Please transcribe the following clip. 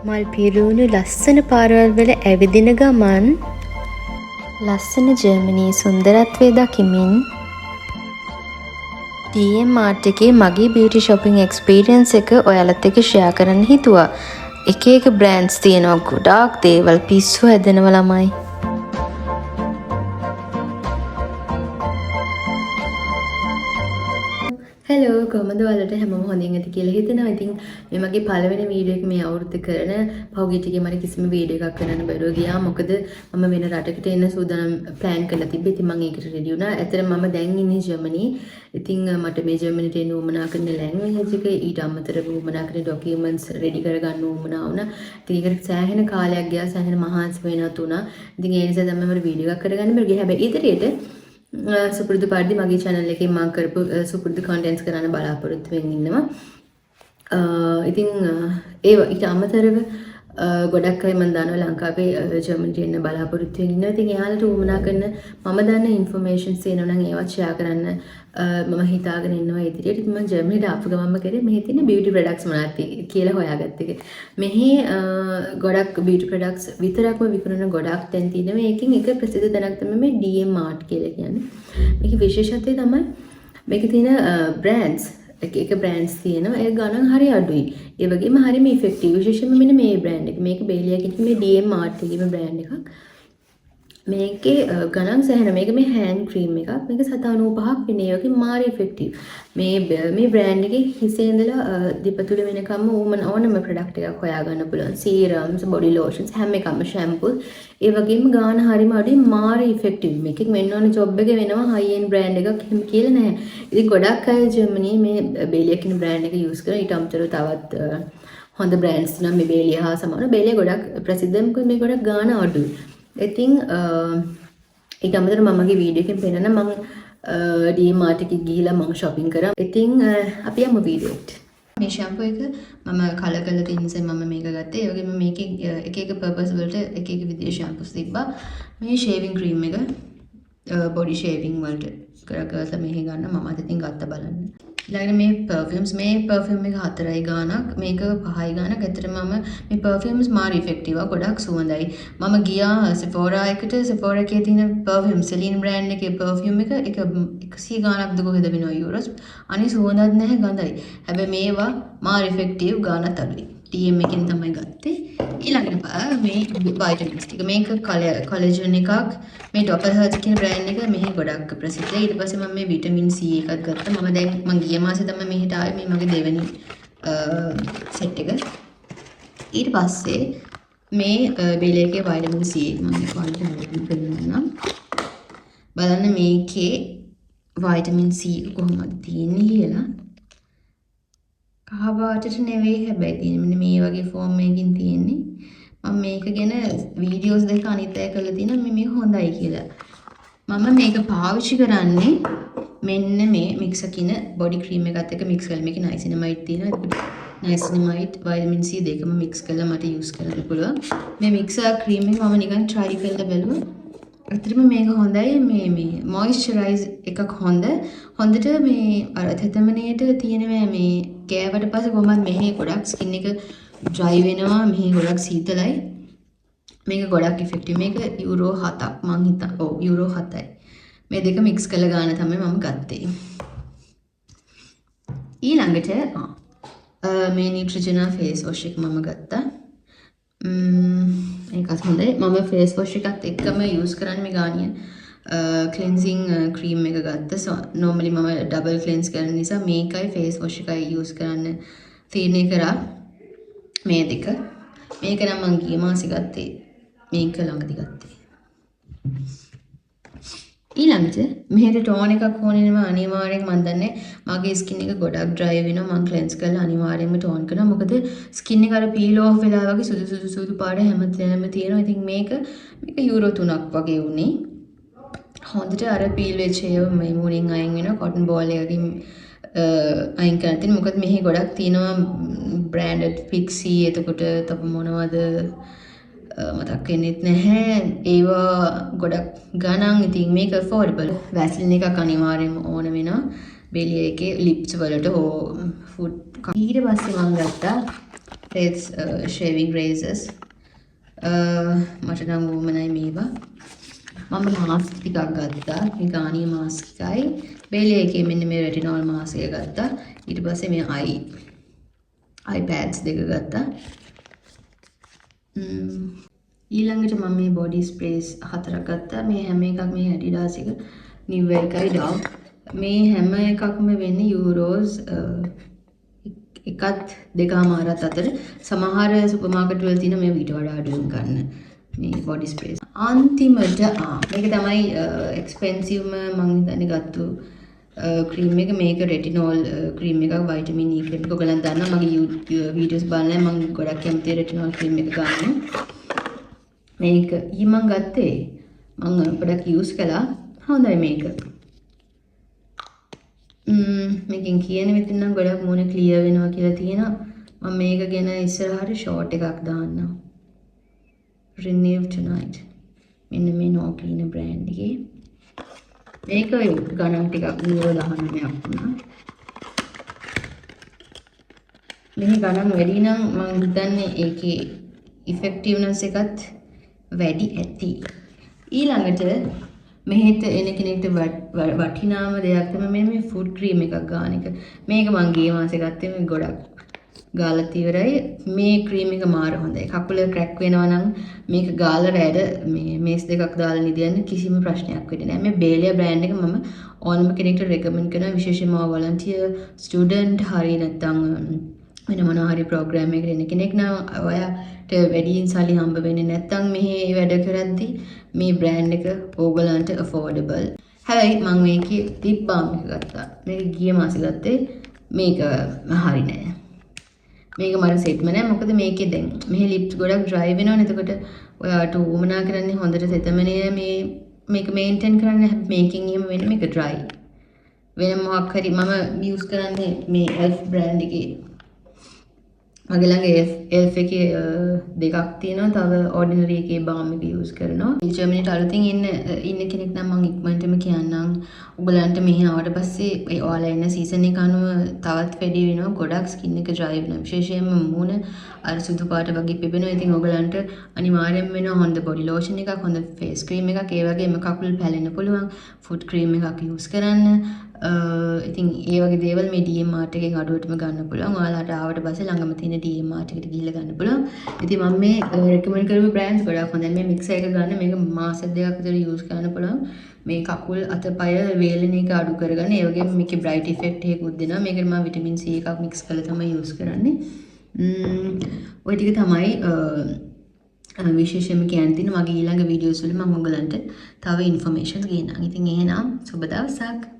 මල් පිරුණු ලස්සන පාරවල් වල ඇවිදින ගමන් ලස්සන ජර්මනී සුන්දරත්වය දකිමින් DM Mart එකේ මගේ beauty shopping experience එක ඔයාලත් එක්ක share කරන්න හිතුවා. එක එක brands තියෙනවා, ගොඩාක් දේවල් පිස්සු හැදෙනවා ළමයි. Hello, කොහමද ඔයාලට හැමෝම හොඳින් ඇති කියලා හිතනවා. ඉතින් මේ මගේ පළවෙනි වීඩියෝ එක මේ අවුරුද්ද කරන පහුගිය ටිකේ මට කිසිම වීඩියෝ එකක් කරන්න බැරුව ගියා. මොකද මම වෙන රටකට එන්න සූදානම් plan කරලා තිබ්බේ. ඉතින් මම ඒකට ready වුණා. ඇත්තටම මම දැන් ඉන්නේ ජර්මනි. ඉතින් මට මේ ජර්මනිට එන්න උවමනා කරන language එක ඊට අමතරව උවමනා කරන documents ready කරගන්න උවමනා වුණා. ඉතින් ඒකට සෑහෙන කාලයක් ගියා. සෑහෙන මහන්සි වෙනවත් වුණා. ඉතින් ඒ නිසා තමයි මම වීඩියෝ එකක් කරගන්න බැරි ගියා. හැබැයි ඉදිරියට සුපුරුදු පරිදි මගේ channel එකේ මම කරපු සුපුරුදු contents කරන්න බලාපොරොත්තු වෙමින් ඉන්නවා. ඉතින් ඊට අමතරව ගොඩක් අය මම දන්නවා ලංකාවේ ජර්මනිට එන්න බලාපොරොත්තු වෙමින් ඉන්නවා. ඉතින් එයාලට උවමනා කරන මම දන්න informations තියෙනවා නම් ඒවත් share කරන්න මම හිතාගෙන ඉන්නවා ඉදිරියට. ඉතින් මම ජර්මනිට ආපු ගමන්ම කරේ මෙහි තියෙන beauty products මොනවද කියලා හොයාගත්ත එක. මෙහි ගොඩක් beauty products විතරක්ම විකුණන ගොඩක් තැන් තියෙනවා. මේකෙන් එක ප්‍රසිද්ධ තැනක් තමයි මේ DM Mart කියලා කියන්නේ. මේකේ විශේෂත්වය තමයි මේකේ තියෙන brands එක brands තියෙනවා. ඒ ගණන් හරි අඩුයි. ඒ වගේම හරිම effective. විශේෂයෙන්ම මෙන්න මේ brand එක. මේක බේලියා කියන මේ DM Mart එකේ brand එකක්. මේකේ ගණන් සෑහෙන. මේක මේ hand cream එකක්. මේක 95ක් වෙන ඒකේ මාර effective. මේ brand එකේ හිසේ ඉඳලා දිපතුල වෙනකම්ම ඕනම product එකක් හොයාගන්න පුළුවන්. serums, body lotions හැම එකම shampoo. ඒ වගේම ගාන හරිම අඩුයි, මාර effective. මේකෙන් වෙන්න ඕන job එක වෙනවා high end brand එකක් එහෙම කියලා නෑ. ඉතින් ගොඩක් අය ජර්මනියේ මේ බේලියා කියන brand එක use කරලා ඊට අමතරව තවත් හොඳ brands නම් මේ බේලියා හා සමාන. බේලියා ගොඩක් ප්‍රසිද්ධයි මොකද මේ ගොඩක් ගාන අඩුයි. ඉතින් ඊට අමතරව මමගේ වීඩියෝ එකෙන් පෙන්නන මම DM Mart එකේ ගිහිලා මම shopping කරා. ඉතින් අපි යමු වීඩියෝ එකට. මේ shampoo එක මම කලර් කරලා තියෙන නිසා මම මේක ගත්තා. ඒ වගේම මේකේ එක එක purpose වලට එක එක විදිහේ shampoos තිබ්බා. මේ shaving cream එක body shaving වලට කරලා මෙහෙ ගන්න මම අද ඉතින් ගත්තා බලන්න. ඊළඟට මේ perfumes මේ perfume එක 4යි ගානක් මේක 5යි ගානක්. ඇත්තටම මම මේ perfumes මාර effective ආ ගොඩක් සුවඳයි. මම ගියා Sephora එකට. Sephora එකේ තියෙන perfume Celine brand එකේ perfume එක 100 ගානක්ද කොහෙද වෙනවා euros. අනේ සුවඳක් නැහැ ගඳයි. හැබැයි මේවා මාර effective ගානත් අඩුයි. TM එකෙන් තමයි ගත්තේ. ඊළඟට මේ vitamins ටික මේක collagen එකක්. මේ Doppel Herz කියන brand එක මෙහි ගොඩක් ප්‍රසිද්ධයි. ඊට පස්සේ මම මේ vitamin C එකක් ගත්තා. මම ගිය මාසේ තමයි මෙහෙට ආවේ. මේ මගේ දෙවෙනි set එක. ඊට පස්සේ මේ බේලියාගේ vitamin C එක මම quality බලන්න. බලන්න මේකේ vitamin C කොහොමද තියෙන්නේ කියලා. කහ පාටට නෙවෙයි හැබැයි තියෙන්නේ. මෙන්න මේ වගේ ෆෝම් එකකින් තියෙන්නේ. මම මේක ගැන වීඩියෝස් දෙක අනිත් අය කරලා තියෙනවා මේ හොඳයි කියලා. මම මේක පාවිච්චි කරන්නේ මෙන්න මේ මික්සකින බොඩි ක්‍රීම් එකත් එක්ක මික්ස් කරලා මේකේ නයිසිනමයිඩ් තියෙනවා. නයිසිනමයිඩ් වයිටමින් C දෙකම මික්ස් කරලා මට යූස් කරන්න පුළුවන්. මේ මික්සර් ක්‍රීම් එක මම නිකන් try කරලා බැලුවා. ඇත්තටම මේක හොඳයි. මේ මොයිස්චරයිස් එකක් හොඳට මේ අර තෙතමනේට තියෙනවා මේ ගෑවට පස්සේ කොහොමද මෙහි ගොඩක් ස්කින් එක dry වෙනවා. මෙහි ගොඩක් සීතලයි. මේක ගොඩක් ඉෆෙක්ටිව්. මේක යුරෝ 7ක් මං හිතා. ඔව් යුරෝ 7යි. මේ දෙක මික්ස් කරලා ගන්න තමයි මම ගත්තේ. ඊළඟට මේ Neutrogena face wash එක මම ගත්තා. ඒකත් හොඳයි. මම face wash එකත් එක්කම use කරන්නේ මේ Garnier cleansing cream එක ගත්තා. so normally මම double cleanse කරන නිසා මේකයි face wash එකයි use කරන්න තීරණය කරා. මේ දෙක. මේක නම් මම ගිය මාසේ ගත්තේ. මේක ළඟදී ගත්තේ. ඊළඟට මෙහෙට ටෝන් එකක් ඕනේ නම අනිවාර්යෙන් මම දන්නේ මගේ ස්කින් එක ගොඩක් dry වෙනවා. මම cleanse කරලා අනිවාර්යෙන්ම ටෝන් කරනවා. මොකද ස්කින් එක අර peel off වෙලා වගේ සුදු පාට හැමතැනම තියෙනවා. ඉතින් මේක යුරෝ 3ක් වගේ උනේ. හොඳට අර peel වෙච්ච ඒවා මේ මුලින් අයින් වෙනවා. cotton ball එකකින් අයින් කරන්න තියෙනවා. මොකද මෙහි ගොඩක් තියෙනවා branded Pixie එතකොට තව මොනවද මතක් වෙන්නෙත් නැහැ. ඒවා ගොඩක් ගණන්. ඉතින් මේක affordable. Vaseline එකක් අනිවාර්යයෙන්ම ඕන වෙනවා. බෙලිය එකේ lips වලට හෝ food. ඊට පස්සේ මම ගත්තා It's shaving razors. මට නම් වුමනයි මේවා. මම මාස්ක් ටිකක් ගත්තා. මේ ගානිය මාස්ක් එකයි. බේලේ එකේ මෙන්න මේ රෙටිනෝල් මාස්ක් එක ගත්තා. ඊට පස්සේ මේ eye pads දෙක ගත්තා. ඊළඟට මම මේ body sprays 4ක් ගත්තා. මේ හැම එකක් මේ Adidas එක new එකයි Dove. මේ හැම එකක්ම වෙන්නේ euros එකත් දෙකමාරත් අතර. සමහර සුපර් මාකට් වල තියෙන මේ ඊට වඩා අඩුවෙන් ගන්න මේ body sprays. අන්තිමට මේක තමයි එක්ස්පෙන්සිව්ම මම හිතන්නේ ගත්තු ක්‍රීම් එක. මේක රෙටිනෝල් ක්‍රීම් එකක්, වයිටමින් E ක්‍රීම් එක. ඔයගලන් දන්නවා මගේ වීඩියෝස් බලලා මම ගොඩක් කැමතියි රෙටිනෝල් ක්‍රීම් එක ගන්න. මේක මම ගත්තේ මම ගොඩක් යූස් කළා. හොඳයි මේක. මේකෙන් කියන විදිහ නම් ගොඩක් මූණ ක්ලියර් වෙනවා කියලා තියෙනවා. මම මේක ගැන ඉස්සරහට ෂෝට් එකක් දාන්නම්. Renew Tonight. මෙන්න මේ Nokia brand එකේ. මේක ගණන් ටිකක් 19ක් වුණා. මේ ගණන් වැඩි නම් මම හිතන්නේ ඒකේ effectiveness එකත් වැඩි ඇති. ඊළඟට මෙහෙට එන කෙනෙක්ට වටිනාම දෙයක් තමයි මේ ෆුඩ් ක්‍රීම් එකක් ගන්න එක. මේක මං ගිය මාසේ ගත්තේ. මේ ගොඩක් ගාලා ඉවරයි. මේ ක්‍රීම් එක මාර හොඳයි. කකුල ක්‍රැක් වෙනවා නම් මේක ගාලා රැඩ මේ මේස් දෙකක් දාලා නිදියන්න කිසිම ප්‍රශ්නයක් වෙන්නේ නැහැ. මේ බේලියා බ්‍රෑන්ඩ් එක මම ඕනම කෙනෙක්ට රෙකමන්ඩ් කරනවා. විශේෂයෙන්ම වොලන්ටියර්, ස්ටුඩන්ට් හරි නැත්නම් වෙන මොන හරි ප්‍රෝග්‍රෑම් එකකට එන කෙනෙක් නම් ඔයාට වැඩියෙන් සල්ලි හම්බ වෙන්නේ නැත්නම් මෙහි වැඩ කරද්දි මේ බ්‍රෑන්ඩ් එක ඕගලන්ට affordable. හැබැයි මම මේකේ lip balm එක ගත්තා. මේක ගිය මාසේ ගත්තේ. මේක හරි නෑ. මේක මට සෙට්ම නෑ. මොකද මේකේ දැන් මෙහි lips ගොඩක් dry වෙනවනේ. එතකොට ඔයාට උවමනා කරන්නේ හොඳට තෙතමනේ මේක මේන්ටේන් කරන්න. මේකෙන් එහෙම වෙන්නේ මේක dry. වෙන මොකක් හරි මම යූස් කරන්නේ මේ elf brand එකේ. මගේ ළඟ elf එකේ දෙකක් තියෙනවා. තව ordinary එකේ balm එක යූස් කරනවා. ජර්මනිට අලුතින් ඉන්න කෙනෙක් නම් මම ඉක්මනටම කියන්නම්. ඔයගලන්ට මෙහි ආවට පස්සේ ඒ ඔයාලා ඉන්න සීසන් එක අනුව තවත් වැඩි වෙනවා. ගොඩක් ස්කින් එක dry වෙනවා. විශේෂයෙන්ම මූණ අර සුදු පාට වගේ පිපෙනවා. ඉතින් ඔයගලන්ට අනිවාර්යයෙන්ම වෙනවා හොඳ body lotion එකක්, හොඳ face cream එකක්, ඒ වගේම කකුල් පැලෙන්න පුළුවන් foot cream එකක් යූස් කරන්න. ඉතින් ඒ වගේ දේවල් මේ DM Mart එකෙන් අඩුවටම ගන්න පුළුවන්. ඔයාලට ආවට පස්සේ ළඟම තියෙන DM Mart එකට ගිහිල්ලා ගන්න පුළුවන්. ඉතින් මම මේ රෙකමන්ඩ් කරපු බ්‍රෑන්ඩ්ස් ගොඩක් හොඳයි. මේ මික්සර් එක ගන්න. මේක මාස දෙකක් විතර යූස් කරන්න පුළුවන්. මේ කකුල් අතපය වේලෙන එක අඩු කරගන්න. ඒ වගේම මේකේ බ්‍රයිට් ඉෆෙක්ට් එකකුත් දෙනවා. මේකට මම විටමින් C එකක් මික්ස් කරලා තමයි යූස් කරන්නේ. ඔය ටික තමයි විශේෂයෙන්ම කියන්න තියෙන. මගේ ඊළඟ වීඩියෝස් වල මම ඔයගලන්ට තව ඉන්ෆර්මේෂන් ගේන්නම්. ඉතින් එහෙනම් සුබ දවසක්.